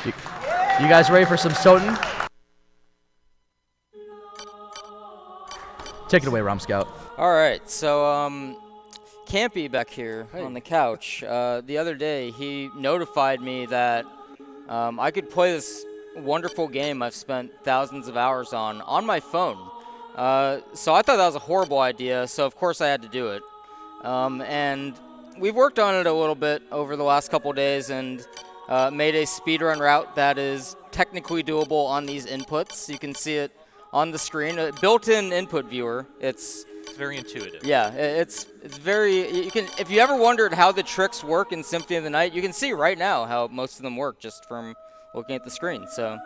You guys ready for some Soten? Take it away, romscout. All right, so Campy back here on the couch, the other day he notified me that I could play this wonderful game I've spent thousands of hours on my phone. So I thought that was a horrible idea, so of course I had to do it. And we've worked on it a little bit over the last couple days and made a speedrun route that is technically doable on these inputs. You can see it on the screen. A built-in input viewer. It's very intuitive. Yeah, it's very. You can, if you ever wondered how the tricks work in Symphony of the Night, you can see right now how most of them work just from looking at the screen. So,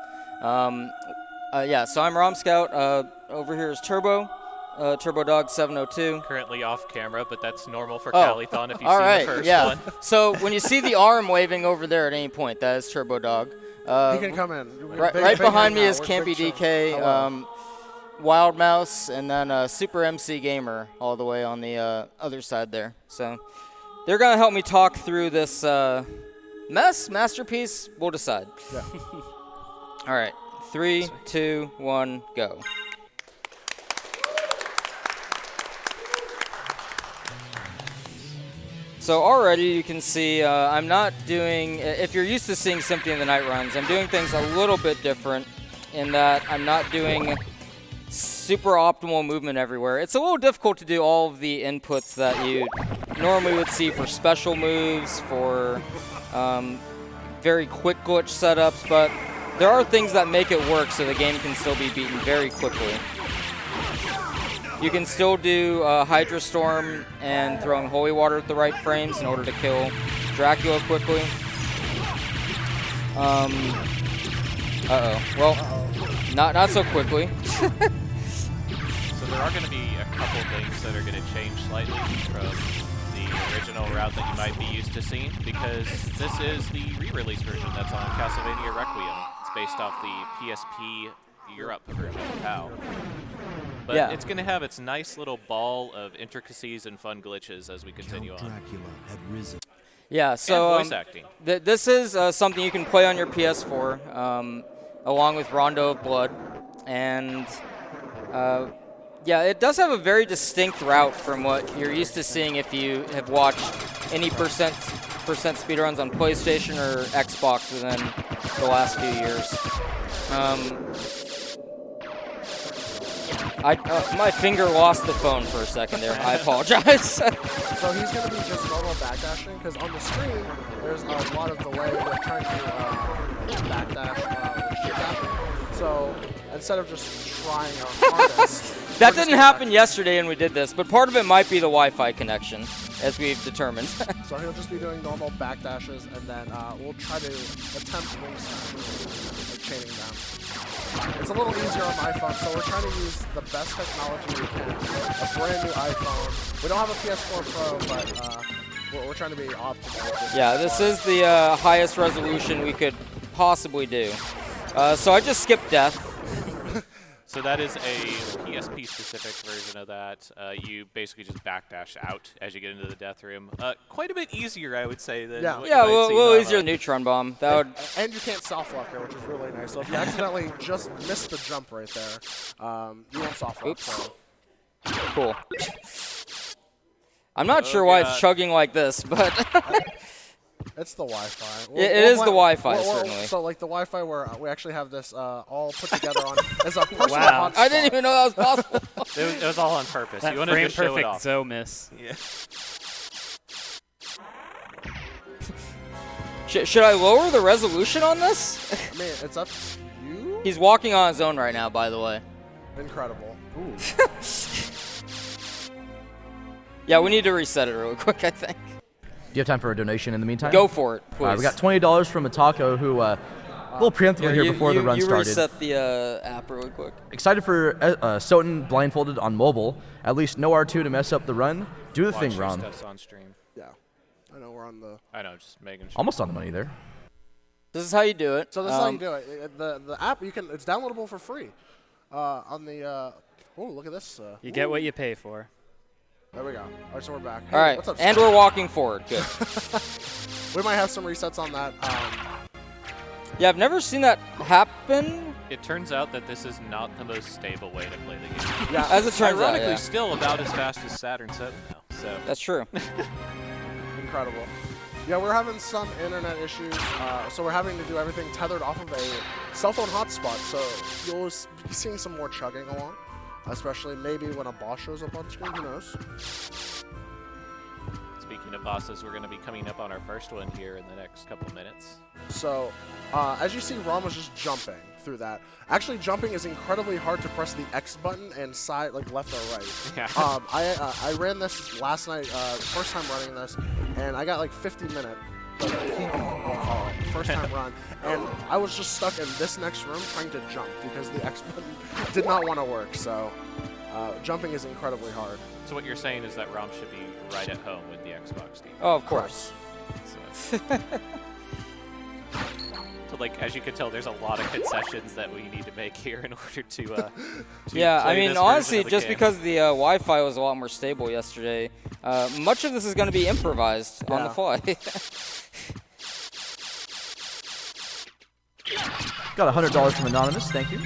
yeah. So I'm romscout. Over here is Turbo. TurboDog 702. Currently off camera, but that's normal for Calithon if you've seen the first one. So when you see the arm waving over there at any point, that is TurboDog. He can come in. Right behind me is Campy DK, Wild Mouse, and then Super MC Gamer all the way on the other side there. So they're going to help me talk through this masterpiece. We'll decide. Yeah. All right. 3, 2, 1, go. So already you can see I'm not doing, if you're used to seeing Symphony of the Night runs, I'm doing things a little bit different in that I'm not doing super optimal movement everywhere. It's a little difficult to do all of the inputs that you normally would see for special moves, for very quick glitch setups, but there are things that make it work so the game can still be beaten very quickly. You can still do Hydra Storm and throwing Holy Water at the right frames in order to kill Dracula quickly. Well, not so quickly. So there are going to be a couple things that are going to change slightly from the original route that you might be used to seeing, because this is the re-release version that's on Castlevania Requiem. It's based off the PSP Europe version of PAL. But yeah, it's going to have its nice little ball of intricacies and fun glitches as we continue on. Dracula had risen. Yeah, so and voice acting. This is something you can play on your PS4 along with Rondo of Blood. And yeah, it does have a very distinct route from what you're used to seeing if you have watched any percent speedruns on PlayStation or Xbox within the last few years. My finger lost the phone for a second there. I apologize. So he's going to be just normal backdashing, because on the screen, there's a lot of delay with trying to backdash shift dashing. So instead of just trying our hardest. That didn't happen yesterday when we did this, but part of it might be the Wi-Fi connection, as we've determined. So he'll just be doing normal backdashes, and then we'll try to attempt wing snaps, like chaining them. It's a little easier on my phone, so we're trying to use the best technology we can. A brand new iPhone. We don't have a PS4 Pro, but we're trying to be optimal. Yeah, this is the highest resolution we could possibly do. So I just skipped death. So that is a PSP-specific version of that. You basically just backdash out as you get into the death room. Quite a bit easier, I would say, than what you might a see little easier than Neutron Bomb. And you can't soft-lock her, which is really nice. So if you accidentally just miss the jump right there, you won't soft-lock. Oops. So. Cool. I'm not sure why it's chugging like this, but... It's the Wi-Fi. It is the Wi-Fi, certainly. So like the Wi-Fi where we actually have this all put together on is a personal Wow. hotspot. I didn't even know that was possible. it was all on purpose. That you wanted frame to show it perfect off. Zo miss. Yeah. Should I lower the resolution on this? I mean, it's up to you. He's walking on his own right now, by the way. Incredible. Ooh. Yeah, we need to reset it real quick, I think. Do you have time for a donation in the meantime? Go for it, please. We got $20 from Atako, who a little preemptively here before the run started. You reset the app really quick. Excited for Soten blindfolded on mobile. At least no R2 to mess up the run. Do the Watch thing, your Ron. stuff's on stream. Yeah. I know we're on the. I know, just making sure. Almost on the money there. This is how you do it. So this is how you do it. The app it's downloadable for free. On the oh, look at this. You get what you pay for. There we go. All right, so we're back. Hey, all right, what's up, and Scott? we're walking forward. Good. We might have some resets on that. Yeah, I've never seen that happen. It turns out that this is not the most stable way to play the game. Yeah, As it turns out, Ironically, yeah. still about as fast as Saturn 7 now. So That's true. incredible. Yeah, we're having some internet issues, so we're having to do everything tethered off of a cell phone hotspot. So you'll be seeing some more chugging along, especially maybe when a boss shows up on screen. Who knows? speaking of bosses, we're going to be coming up on our first one here in the next couple minutes. So, as you see, Rom was just jumping through that. Actually, jumping is incredibly hard to press the X button and side, like left or right. Yeah. I ran this last night, the first time running this, and I got like 50-minute, like PB, we'll call it, first time run, and I was just stuck in this next room trying to jump because the X button did not want to work. So, jumping is incredibly hard. So what you're saying is that ROM should be right at home with the Xbox team. Oh, of course. So, so, like, as you can tell, there's a lot of concessions that we need to make here in order to Yeah, I play mean, this honestly, version of the just game. because the Wi-Fi was a lot more stable yesterday, much of this is going to be improvised on the fly. Got $100 from Anonymous, thank you.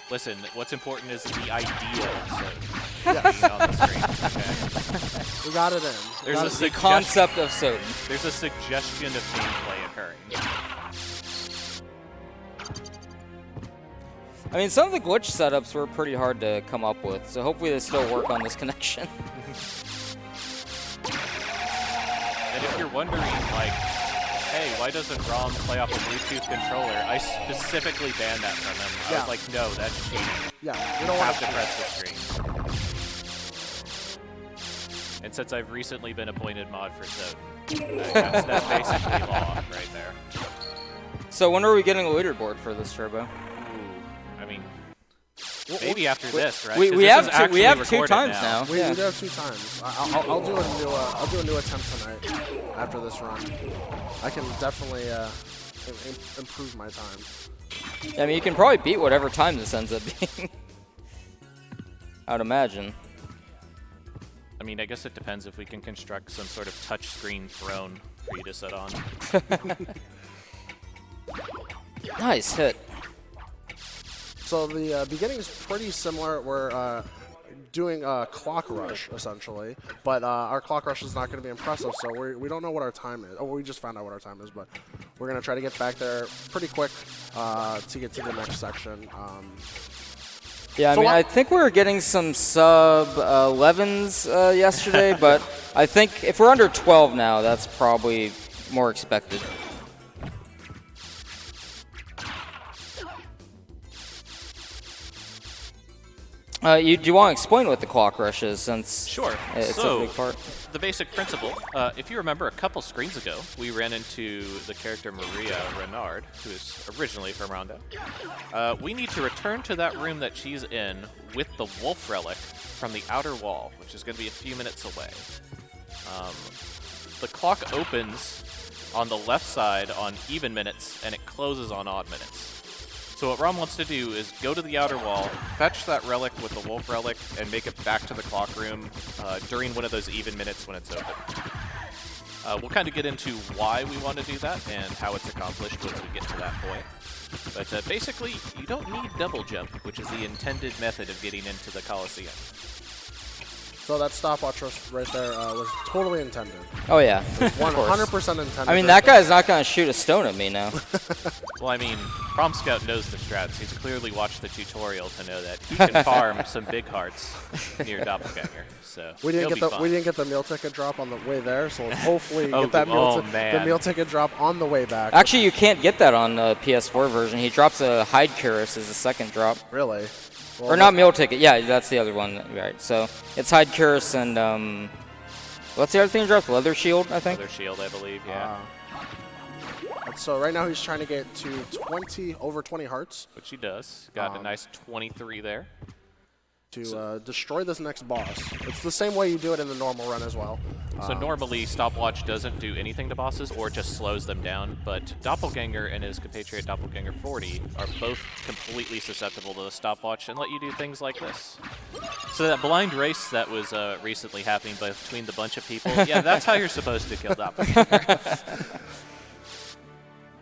Listen, what's important is the idea of Yes. on the screen. Okay? We got it in. We There's got a it in. The concept of Soden. There's a suggestion of gameplay occurring. I mean, some of the glitch setups were pretty hard to come up with, so hopefully they still work on this connection. And if you're wondering, like, hey, why doesn't ROM play off a Bluetooth controller? I specifically banned that from him. I Yeah. was like, no, that's cheating. Yeah, we You don't want have to press the screen. And since I've recently been appointed mod for Soden, that's basically law right there. So when are we getting a leaderboard for this turbo? Ooh, I mean, maybe after this, right? We 'Cause this is have actually we have two recorded times now. We Yeah. do have 2 times. I'll do a new attempt tonight after this run. I can definitely improve my time. I mean, you can probably beat whatever time this ends up being. I would imagine. I mean, I guess it depends if we can construct some sort of touchscreen throne for you to sit on. Nice hit. So the beginning is pretty similar. We're doing a clock rush essentially, but our clock rush is not going to be impressive. So we don't know what our time is. Oh, we just found out what our time is, but we're going to try to get back there pretty quick to get to the next section. Yeah, I So mean, what- I think we were getting some sub 11s yesterday, but I think if we're under 12 now, that's probably more expected. Do you want to explain what the clock rush is, since Sure. it's So, a big part? the basic principle, if you remember a couple screens ago, we ran into the character Maria Renard, who is originally from Rondo. We need to return to that room that she's in with the wolf relic from the outer wall, which is going to be a few minutes away. The clock opens on the left side on even minutes, and it closes on odd minutes. So what Rom wants to do is go to the outer wall, fetch that relic with the wolf relic, and make it back to the clock room during one of those even minutes when it's open. We'll kind of get into why we want to do that and how it's accomplished once we get to that point. But basically, you don't need double jump, which is the intended method of getting into the Coliseum. So that stopwatch right there was totally intended. Oh yeah, of course. 100% intended. I mean, that guy's not going to shoot a stone at me now. Well, I mean, Romscout knows the strats. He's clearly watched the tutorial to know that he can farm some big hearts near Doppelganger. So We didn't he'll be fine. get the meal ticket drop on the way there, so let's hopefully Oh, get that oh, the man. meal ticket drop on the way back. Actually, you can't get that on the PS4 version. He drops a hide cuirass as a second drop. Really? Well, Or not meal ticket. Yeah, that's the other one. Right. So it's hide cuirass and what's the other thing he drops? Leather shield, I think. Leather shield, I believe, yeah. So right now he's trying to get to over 20 hearts Which he does. Got a nice 23 there. to destroy this next boss. It's the same way you do it in the normal run as well. So normally, Stopwatch doesn't do anything to bosses or just slows them down, but Doppelganger and his compatriot Doppelganger 40 are both completely susceptible to the Stopwatch and let you do things like this. So that blind race that was recently happening between the bunch of people, yeah, that's how you're supposed to kill Doppelganger.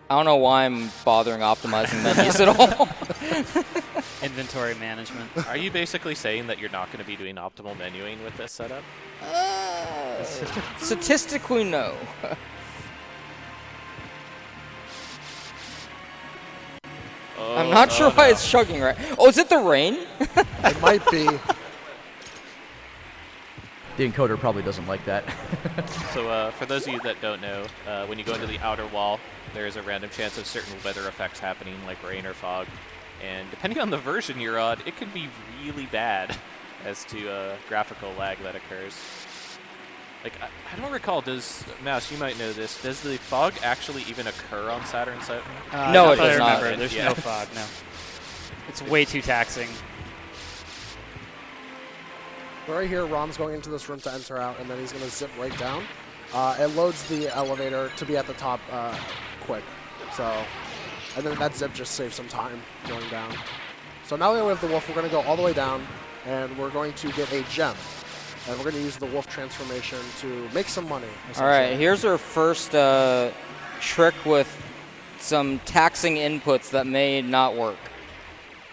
I don't know why I'm bothering optimizing menus at all. Inventory management. Are you basically saying that you're not going to be doing optimal menuing with this setup? Statistically, no. I'm not sure why it's chugging right. Oh, is it the rain? It might be. The encoder probably doesn't like that. So for those of you that don't know, when you go into the outer wall, there is a random chance of certain weather effects happening, like rain or fog. And depending on the version you're on, it can be really bad as to graphical lag that occurs. Like, I don't recall, Mouse, you might know this, does the fog actually even occur on Saturn 7? No, it I does not. remember. There's no fog, no. It's way too taxing. Right here, Rom's going into this room to enter out, and then he's going to zip right down. It loads the elevator to be at the top quick. So, and then that zip just saves some time going down. So now that we have the wolf, we're going to go all the way down, and we're going to get a gem. And we're going to use the wolf transformation to make some money. All right, here's our first trick with some taxing inputs that may not work.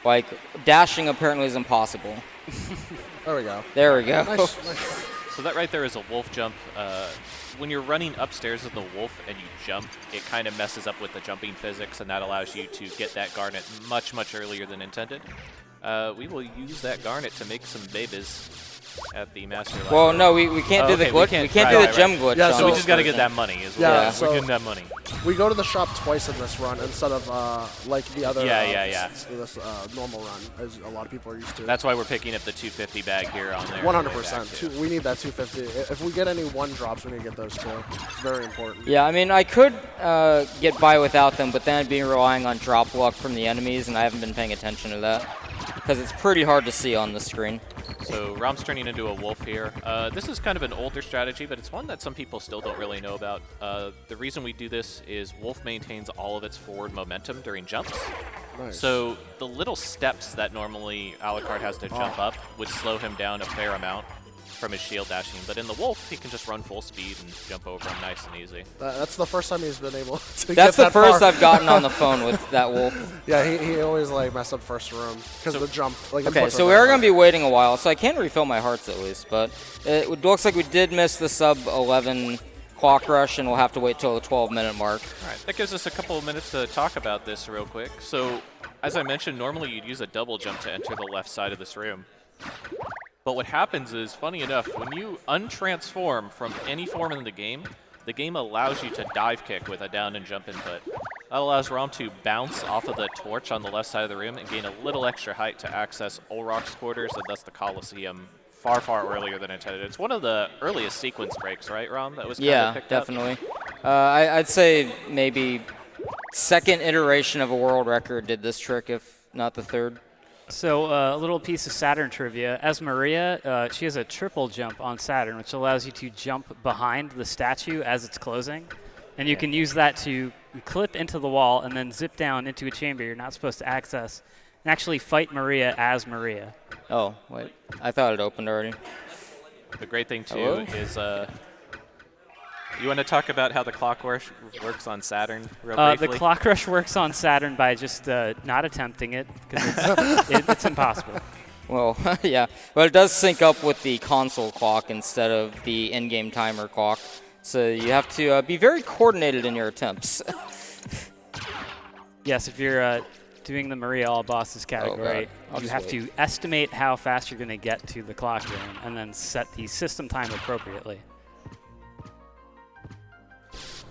Like, dashing apparently is impossible. There we go. There we go. Nice. So that right there is a wolf jump. When you're running upstairs with the wolf and you jump, it kind of messes up with the jumping physics, and that allows you to get that garnet much, much earlier than intended. We will use that garnet to make some babies at the master library. Well, no, we can't do the glitch. We can't do the gem glitch. Yeah, on so we this just got to get version. that money as Yeah, well. so- We're getting that money. We go to the shop twice in this run instead of like the other this normal run, as a lot of people are used to. That's why we're picking up the 250 bag here on there. 100%. We need that 250. If we get any one drops, we need to get those too. It's very important. Yeah, I mean, I could get by without them, but then I'd be relying on drop luck from the enemies, and I haven't been paying attention to that because it's pretty hard to see on the screen. So Rom's turning into a wolf here. This is kind of an older strategy, but it's one that some people still don't really know about. The reason we do this is wolf maintains all of its forward momentum during jumps. Nice. So the little steps that normally Alucard has to jump up would slow him down a fair amount from his shield dashing. But in the wolf, he can just run full speed and jump over him nice and easy. That's the first time he's been able to get That's the that first far. I've gotten on the phone with that wolf. Yeah, he always like messed up first room because the jump. Like, Okay, inputs so we are going to be waiting a while, so I can refill my hearts at least, but it looks like we did miss the sub-11 clock rush, and we'll have to wait till the 12-minute mark. All right, that gives us a couple of minutes to talk about this real quick. So, as I mentioned, normally you'd use a double jump to enter the left side of this room. But what happens is, funny enough, when you untransform from any form in the game allows you to dive kick with a down and jump input. That allows Rom to bounce off of the torch on the left side of the room and gain a little extra height to access Olrock's quarters and thus the Colosseum far, far earlier than intended. It's one of the earliest sequence breaks, right, Rom? That was kind of picked up? Definitely. I'd say maybe second iteration of a world record did this trick, if not the third. So a little piece of Saturn trivia. As Maria, she has a triple jump on Saturn, which allows you to jump behind the statue as it's closing. And you can use that to clip into the wall and then zip down into a chamber you're not supposed to access and actually fight Maria as Maria. Oh, wait. I thought it opened already. The great thing, too, Hello? is you want to talk about how the clock works on Saturn real briefly? The clock rush works on Saturn by just not attempting it because it's impossible. Well, yeah. But it does sync up with the console clock instead of the in-game timer clock. So you have to be very coordinated in your attempts. Yes, if you're doing the Maria All Bosses category, I'll you just have wait. to estimate how fast you're going to get to the clock zone and then set the system time appropriately.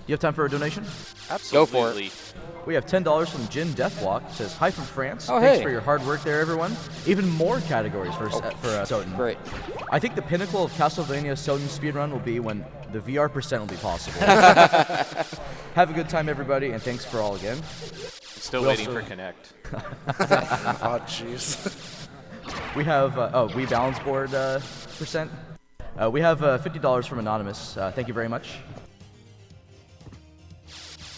You have time for a donation? Absolutely. Go for it. We have $10 from Jin Deathwalk. It says, hi from France. Oh, Thanks hey. for your hard work there, everyone. Even more categories for Soten. Great. I think the pinnacle of Castlevania Soten speedrun will be when the VR percent will be possible. Have a good time, everybody, and thanks for all again. Still We waiting also- for Connect. Oh, jeez. We have, we balance board percent. We have $50 from Anonymous. Thank you very much.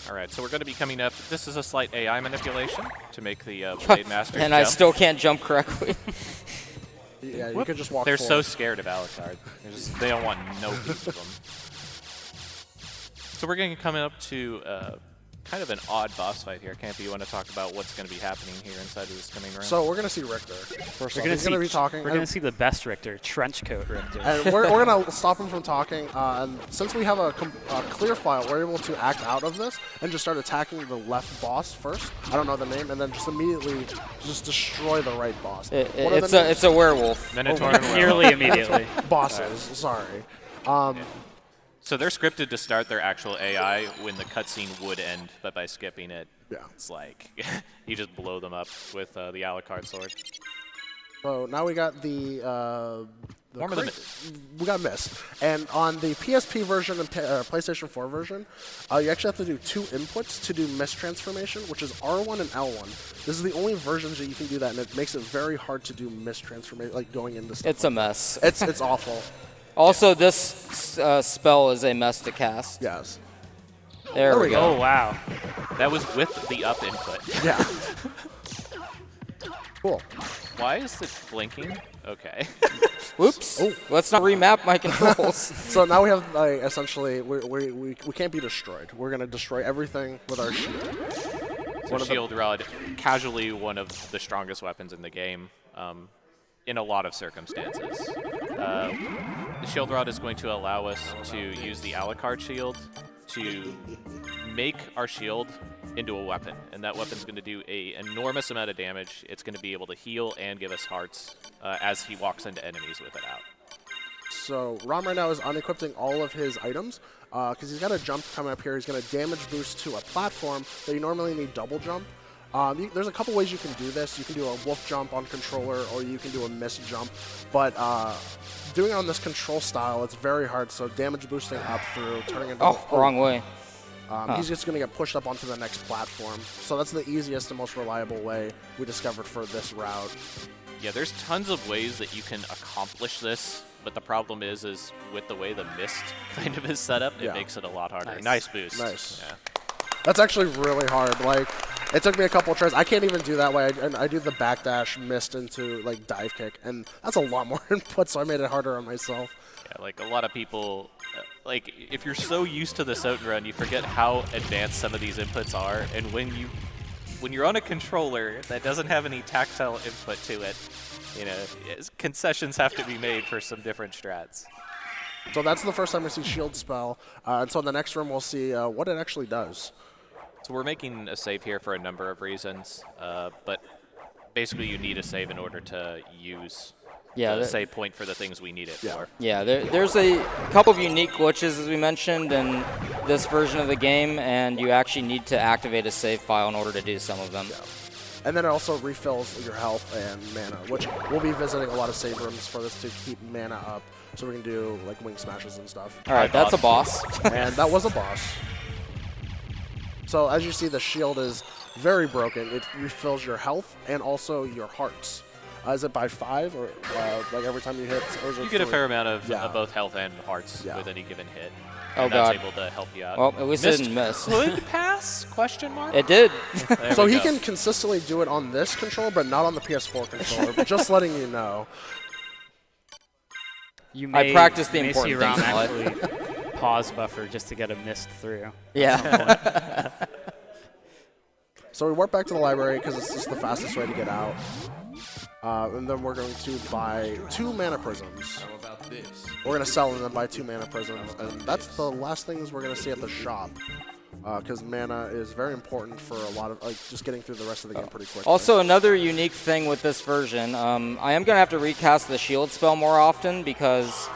All right, so we're going to be coming up. This is a slight AI manipulation to make the Blade Master And jump. I still can't jump correctly. Yeah, you could just walk They're so forward. scared of Alucard. They don't want no piece of them. So we're going to come up to kind of an odd boss fight here. Campy, you want to talk about what's going to be happening here inside of this coming round? So we're going to see Richter. First off, he's going to be talking. We're going to see the best Richter, Trenchcoat Richter. And we're going to stop him from talking. And since we have a clear file, we're able to act out of this and just start attacking the left boss first. I don't know the name. And then just immediately just destroy the right boss. It's a werewolf. Minotaur and werewolf. Nearly immediately. Bosses, sorry. So they're scripted to start their actual AI when the cutscene would end, but by skipping it, it's like you just blow them up with the Alucard sword. So now we got the Warm of the Mist. We got Mist. And on the PSP version and PlayStation 4 version, you actually have to do 2 inputs to do Mist transformation, which is R1 and L1. This is the only versions that you can do that, and it makes it very hard to do Mist transformation, like going into stuff. It's a mess. It's awful. Also, this spell is a mess to cast. Yes. There we go. Oh, wow. That was with the up input. Yeah. Cool. Why is it blinking? Okay. Whoops. Oh. Let's not remap my controls. So now we have essentially we can't be destroyed. We're gonna destroy everything with our shield. So shield rod, casually one of the strongest weapons in the game. In a lot of circumstances. The shield rod is going to allow us to use the Alucard shield to make our shield into a weapon, and that weapon's going to do an enormous amount of damage. It's going to be able to heal and give us hearts as he walks into enemies with it out. So Rom right now is unequipping all of his items because he's got a jump coming up here. He's going to damage boost to a platform that you normally need double jump. There's a couple ways you can do this. You can do a wolf jump on controller, or you can do a mist jump. But doing it on this control style, it's very hard. So damage boosting up through, turning into Wrong way. He's just going to get pushed up onto the next platform. So that's the easiest and most reliable way we discovered for this route. Yeah, there's tons of ways that you can accomplish this, but the problem is with the way the mist kind of is set up, it makes it a lot harder. Nice boost. Nice. Yeah. That's actually really hard. Like, it took me a couple tries. I can't even do that way. I do the backdash mist into like dive kick, and that's a lot more input. So I made it harder on myself. Yeah, like a lot of people, like if you're so used to the Soten run, you forget how advanced some of these inputs are. And when you're on a controller that doesn't have any tactile input to it, you know, concessions have to be made for some different strats. So that's the first time we see shield spell, and so in the next room we'll see what it actually does. So we're making a save here for a number of reasons, but basically you need a save in order to use the save point for the things we need it for. Yeah, there's a couple of unique glitches, as we mentioned, in this version of the game, and you actually need to activate a save file in order to do some of them. Yeah. And then it also refills your health and mana, which we'll be visiting a lot of save rooms for this to keep mana up, so we can do like wing smashes and stuff. All right, that's a boss. And that was a boss. So as you see, the shield is very broken. It refills your health and also your hearts. Is it by 5 or like every time you hit? Or is it You get a 3? fair amount of both health and hearts with any given hit. Oh, and God. that's able to help you out. Well, at least it didn't miss. Could pass? Question mark? It did. So he can consistently do it on this controller, but not on the PS4 controller. But just letting you know. I practiced the important things things in life. actually pause buffer just to get a mist through. Yeah. So we warp back to the library because it's just the fastest way to get out. And then we're going to buy 2 mana prisms. We're going to sell them and buy 2 mana prisms. And that's the last things we're going to see at the shop. Because mana is very important for a lot of, like, just getting through the rest of the game pretty quickly. Also, another unique thing with this version, I am going to have to recast the shield spell more often because,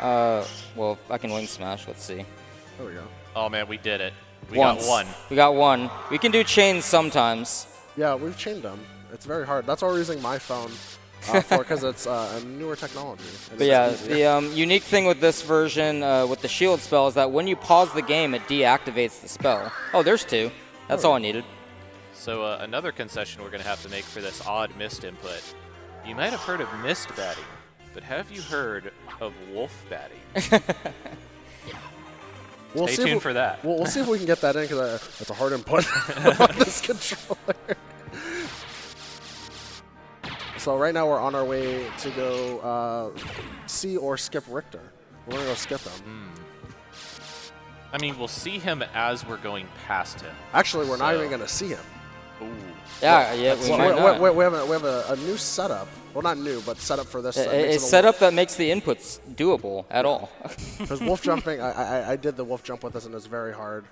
well, I can wing smash. Let's see. There we go. Oh, man, we did it. We Once. got one. We got one. We can do chains sometimes. Yeah, we've chained them. It's very hard. That's why we're using my phone for, because it's a newer technology. But yeah, the unique thing with this version with the shield spell is that when you pause the game, it deactivates the spell. Oh, there's 2. That's all I needed. So another concession we're going to have to make for this odd mist input. You might have heard of mist batting, but have you heard of wolf batting? We'll Stay tuned for that. We'll see if we can get that in because it's a hard input on this controller. So right now we're on our way to go see or skip Richter. We're going to go skip him. I mean, we'll see him as we're going past him. Actually, we're not So- even going to see him. Ooh. Yeah, we might not. We have a new setup. Well, not new, but setup for this. A setup that makes the inputs doable at all. Because wolf jumping, I did the wolf jump with this, and it's very hard.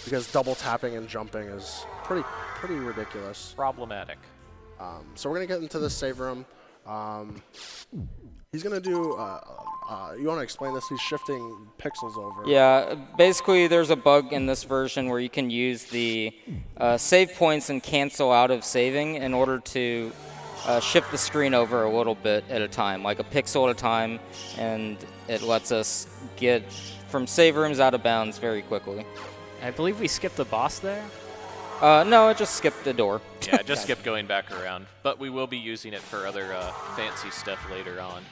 Because double tapping and jumping is pretty ridiculous. Problematic. So we're going to get into the save room. He's going to do, you want to explain this? He's shifting pixels over. Yeah, basically there's a bug in this version where you can use the save points and cancel out of saving in order to shift the screen over a little bit at a time, like a pixel at a time, and it lets us get from save rooms out of bounds very quickly. I believe we skipped the boss there. No, it just skipped the door. Yeah, just kept going back around. But we will be using it for other fancy stuff later on.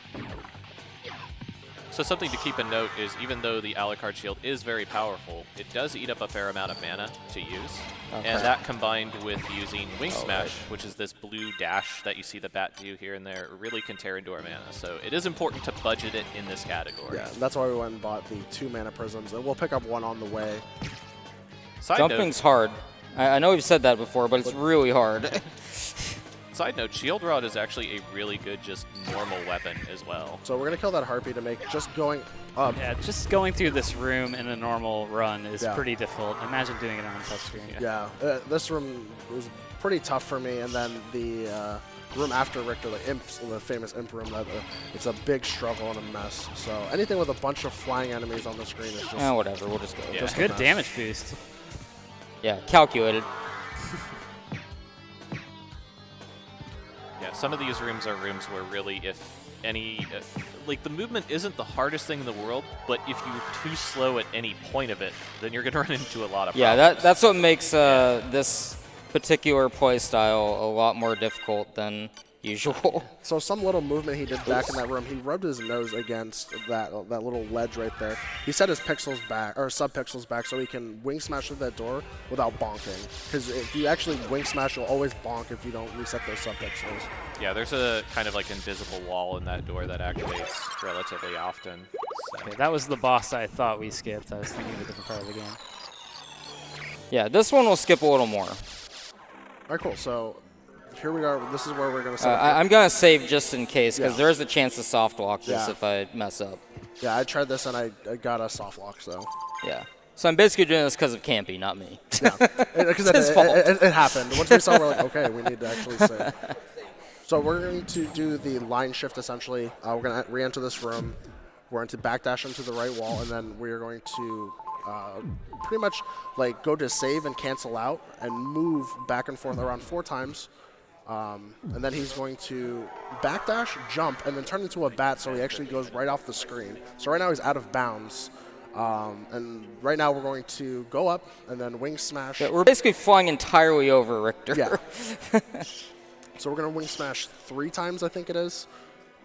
So something to keep in note is even though the Alucard shield is very powerful, it does eat up a fair amount of mana to use. Okay. And that combined with using Wing Smash, which is this blue dash that you see the bat do here and there, really can tear into our mana. So it is important to budget it in this category. Yeah, that's why we went and bought the 2 mana prisms, and we'll pick up one on the way. Jumping's hard. I know we've said that before, but it's really hard. Side note, Shield Rod is actually a really good just normal weapon as well. So we're going to kill that harpy to make just going up. Yeah, just going through this room in a normal run is Yeah. pretty difficult. Imagine doing it on a touchscreen. Yeah, this room was pretty tough for me, and then the room after Richter, the famous imp room, it's a big struggle and a mess. So anything with a bunch of flying enemies on the screen is just Whatever, we'll just go. Yeah. just a Good mess. damage boost. Yeah, calculated. Yeah, some of these rooms are rooms where really like the movement isn't the hardest thing in the world, but if you're too slow at any point of it, then you're going to run into a lot of Yeah, problems. that's what makes this particular play style a lot more difficult than usual. So some little movement he did back in that room, he rubbed his nose against that little ledge right there. He set his pixels back, or sub-pixels back, so he can wing smash through that door without bonking. Because if you actually wing smash, you'll always bonk if you don't reset those sub-pixels. Yeah, there's a kind of like invisible wall in that door that activates relatively often. So. Okay, that was the boss I thought we skipped. I was thinking of a different part of the game. Yeah, this one will skip a little more. All right, cool. So here we are. This is where we're going to set up. I'm going to save just in case, because Yeah. there is a chance to soft lock this Yeah. if I mess up. Yeah, I tried this, and I got a soft lock, so. Yeah. So I'm basically doing this because of Campy, not me. Yeah, because It's his fault. it happened. Once we saw, we're like, okay, we need to actually save. So we're going to do the line shift, essentially. We're going to re-enter this room. We're going to backdash into the right wall, and then we're going to pretty much like go to save and cancel out and move back and forth around 4 times. And then he's going to backdash, jump, and then turn into a bat so he actually goes right off the screen. So right now he's out of bounds. And right now we're going to go up and then wing smash. Yeah, we're basically flying entirely over Richter. Yeah. So we're going to wing smash 3 times, I think it is.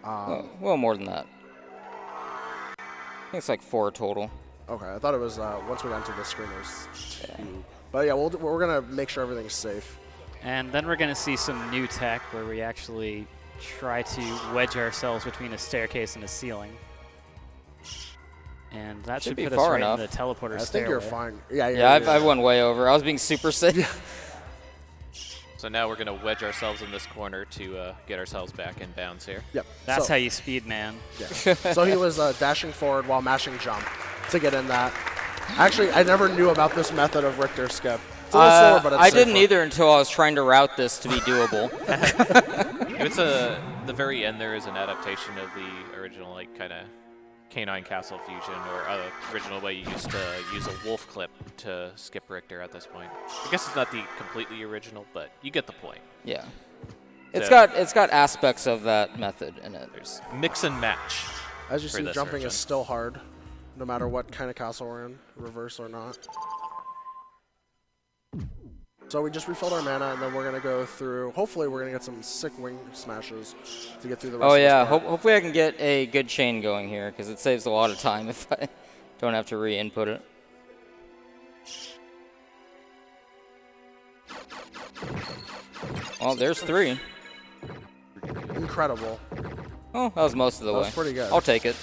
Well, more than that. I think it's like 4 total. Okay, I thought it was once we got into the screen it was 2. But yeah, we're going to make sure everything's safe. And then we're going to see some new tech where we actually try to wedge ourselves between a staircase and a ceiling. And that Should should be put us far right enough. in the teleporter I think stairway. you're fine. Yeah, Yeah, I've went way over. I was being super safe. So now we're going to wedge ourselves in this corner to get ourselves back in bounds here. Yep. That's so, how you speed, man. Yeah. So he was dashing forward while mashing jump to get in that. Actually, I never knew about this method of Richter skip. It's a little slower, but it's I didn't safer. either until I was trying to route this to be doable. It's the very end there is an adaptation of the original like kind of Canine Castle Fusion or original way you used to use a wolf clip to skip Richter at this point. I guess it's not the completely original, but you get the point. Yeah. It's So- got aspects of that method in it. There's mix and match. As you for see, this jumping version. is still hard, no matter what kind of castle we're in, reverse or not. So we just refilled our mana, and then we're going to go through, hopefully we're going to get some sick wing smashes to get through the rest Oh of yeah, this part. hopefully I can get a good chain going here, because it saves a lot of time if I don't have to re-input it. Well, there's 3. Incredible. Oh, that was most of the That way. was pretty good. I'll take it.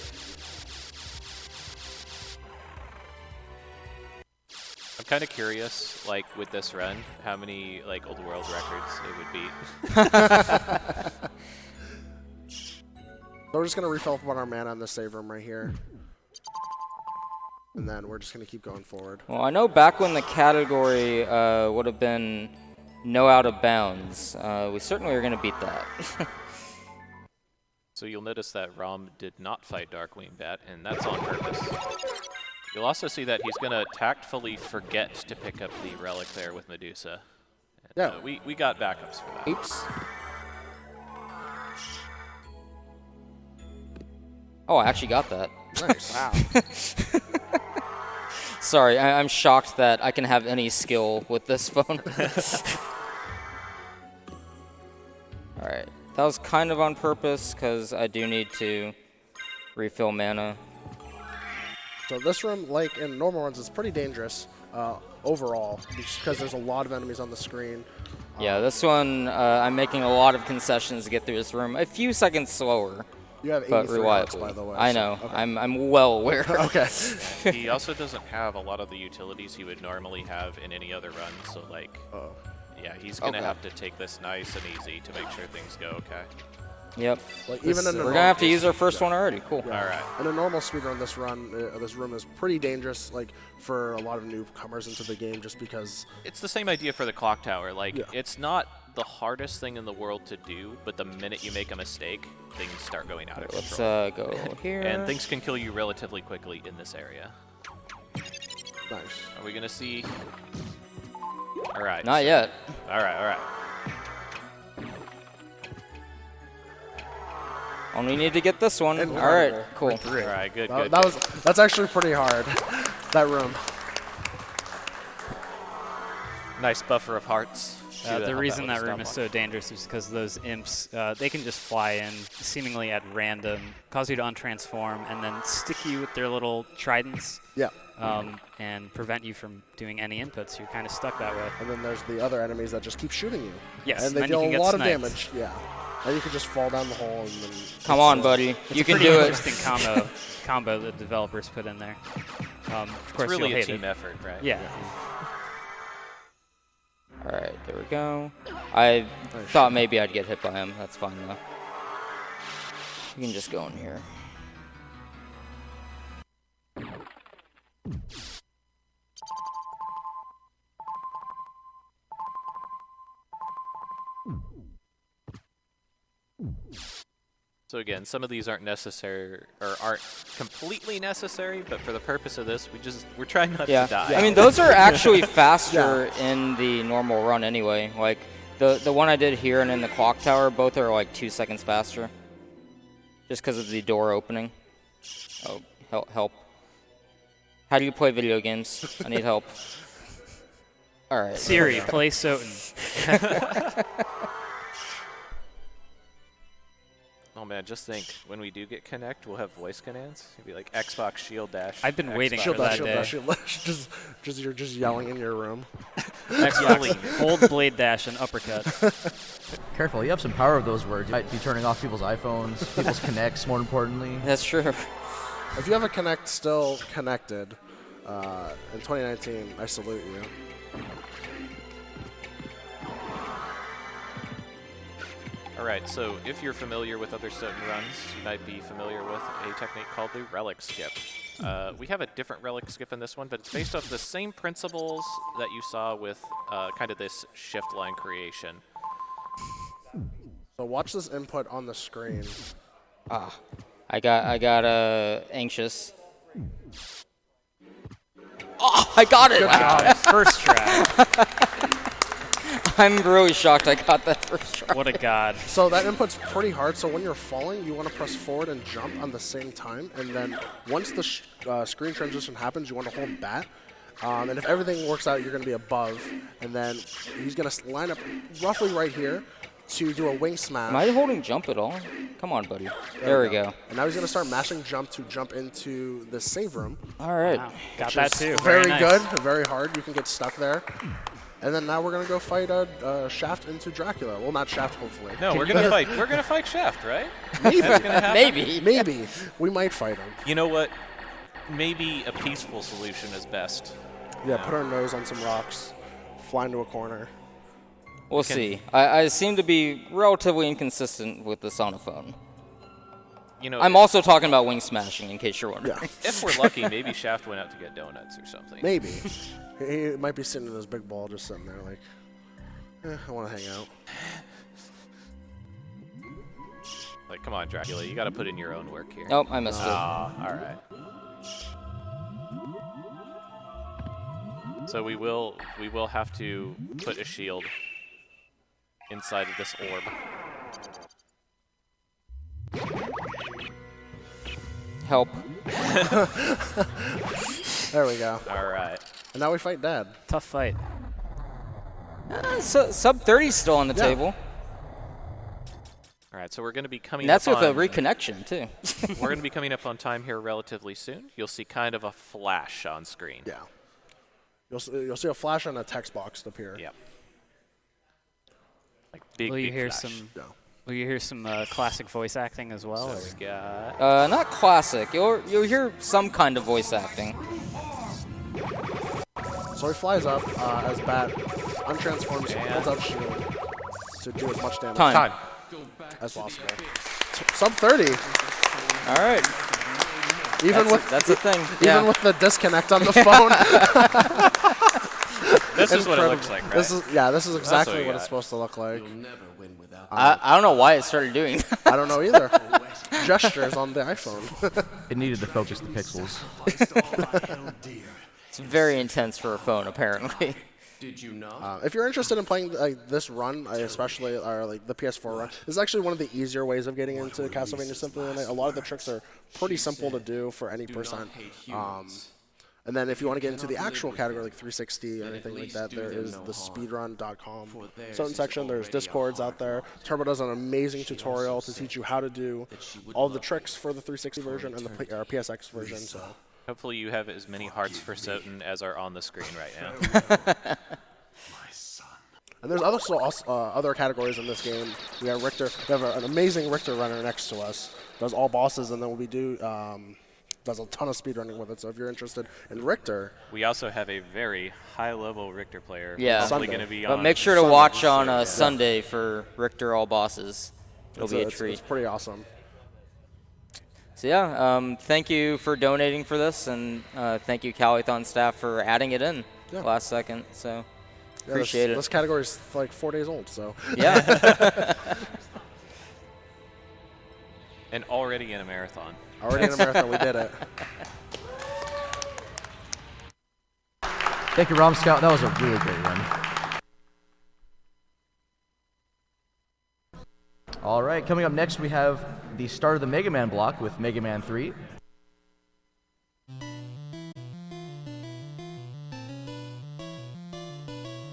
kind of curious, like with this run, how many like old world records it would beat. So we're just gonna refill up on our mana in the save room right here, and then we're just gonna keep going forward. Well, I know back when the category would have been no out of bounds, we certainly are going to beat that. So you'll notice that Rom did not fight Darkwing Bat, and that's on purpose. You'll also see that he's going to tactfully forget to pick up the relic there with Medusa. And, Yeah. We got backups for that. Oops. Oh, I actually got that. Nice. Wow. Sorry, I'm shocked that I can have any skill with this phone. Alright, that was kind of on purpose, because I do need to refill mana. So this room, like in normal runs, is pretty dangerous overall, just because there's a lot of enemies on the screen. Yeah, this one, I'm making a lot of concessions to get through this room. A few seconds slower, You have but 83 hearts, reliably. by the way. I so- know, okay. I'm well aware. Okay. He also doesn't have a lot of the utilities he would normally have in any other run, so like, Uh-oh. yeah, he's going to Okay. have to take this nice and easy to make sure things go okay. Yep. Like even in a We're going to have to use our first one already. Cool. Yeah. All right. In a normal speedrun, this room is pretty dangerous, like for a lot of newcomers into the game, just because. It's the same idea for the clock tower. Like, Yeah. it's not the hardest thing in the world to do, but the minute you make a mistake, things start going out of Let's control. go here. And things can kill you relatively quickly in this area. Nice. Are we going to see? All right. Not yet. All right, all right. Only need to get this one. All Incredible. right, cool. All right, good, good. That's actually pretty hard. That room. Nice buffer of hearts. to The help reason out that with room the is stop so dangerous is because those imps, they can just fly in seemingly at random, cause you to untransform, and then stick you with their little tridents Yeah. and prevent you from doing any inputs. You're kind of stuck that way. And then there's the other enemies that just keep shooting you. Yes, And they then you deal can a get lot sniped. of damage. Yeah. And you can just fall down the hole and then. Come on, buddy. You can Pretty do it. interesting combo that developers put in there. Of It's course, really you'll a hate team it. effort, right? Yeah. All right, there we go. I thought maybe I'd get hit by him. That's fine, though. You can just go in here. So again, some of these aren't necessary or aren't completely necessary, but for the purpose of this, we're trying not Yeah. to die. I mean, those are actually faster in the normal run anyway. Like, the one I did here and in the clock tower, both are like 2 seconds faster. Just because of the door opening. Oh, help. How do you play video games? I need help. All right. Siri, play Soten. Oh man, just think, when we do get Connect, we'll have voice commands. It'll be like Xbox Shield Dash. I've been waiting Xbox for Shield dash, that shield day. dash, shield dash. You're just yelling in your room. Xbox. Hold blade dash and uppercut. Careful, you have some power of those words. You might be turning off people's iPhones, people's Connects, more importantly. That's true. If you have a Connect still connected in 2019, I salute you. Alright, so if you're familiar with other Soten runs, you might be familiar with a technique called the Relic Skip. We have a different Relic Skip in this one, but it's based off the same principles that you saw with kind of this shift line creation. So watch this input on the screen. I got anxious. Oh, I got it! Wow, first try. I'm really shocked I got that first try. What a god. So that input's pretty hard, so when you're falling, you want to press forward and jump on the same time, and then once the screen transition happens, you want to hold bat. And if everything works out, you're going to be above, and then he's going to line up roughly right here to do a wing smash. Am I holding jump at all? Come on, buddy. There we go. And now he's going to start mashing jump to jump into the save room. All right. Wow, got which that is too. Very nice. good, very hard. You can get stuck there. And then now we're going to go fight Shaft into Dracula. Well, not Shaft, hopefully. No, we're gonna fight. We're gonna fight Shaft, right? Maybe. That's gonna happen. Maybe. Maybe. We might fight him. You know what? Maybe a peaceful solution is best. Yeah, put our nose on some rocks, fly into a corner. We'll see. I seem to be relatively inconsistent with this on a phone. You know, I'm also talking about wing smashing, in case you're wondering. Yeah, if we're lucky, maybe Shaft went out to get donuts or something. maybe. He might be sitting in his big ball, just sitting there like, I want to hang out. Like, come on, Dracula, you got to put in your own work here. Oh, I missed it. All right. So we will have to put a shield inside of this orb. Help. There we go. All right. And now we fight Dad. Tough fight. Sub 30 is still on the table. All right, so we're going to be coming And that's up with on, a reconnection, too. we're going to be coming up on time here relatively soon. You'll see kind of a flash on screen. Yeah. You'll see a flash on a text box appear. Yep. Like big, Will you big hear flash. some? Yeah. Will you hear some classic voice acting as well? So or- we got Not classic. You'll hear some kind of voice acting. So he flies up as Bat, untransforms, And- holds out shield to do as much damage Time. as possible. Sub 30. All right. Even That's a thing. even with the disconnect on the phone. this is what it looks like, right? This is exactly we what it's got. supposed to look like. I don't know why it started doing that. I don't know either. Gestures on the iPhone. It needed to focus the pixels. It's very intense for a phone, apparently. If you're interested in playing this run, especially or like the PS4 run, this is actually one of the easier ways of getting into Castlevania Symphony. And a lot of the tricks are pretty simple to do for any percent. And then if you want to get into the actual category, like 360 or anything like that, there is the speedrun.com certain section. There's Discords out there. Turbo does an amazing tutorial to teach you how to do all the tricks for the 360 version and the PSX version. So. Hopefully you have as many hearts for Soten as are on the screen right now. And there's also other categories in this game. We have Richter. We have an amazing Richter runner next to us. Does all bosses, and then we do does a ton of speedrunning with it. So if you're interested in Richter, We also have a very high-level Richter player. Yeah. Probably Sunday. going to be But on. make sure to watch on Sunday for Richter All Bosses. It'll be a treat. It's pretty awesome. So yeah, thank you for donating for this, and thank you Calithon staff for adding it in last second. So appreciate it. This category is like 4 days old, so Yeah. And already in a marathon. already in a marathon, we did it. Thank you, romscout. That was a really great run. All right, coming up next, we have the start of the Mega Man block with Mega Man 3.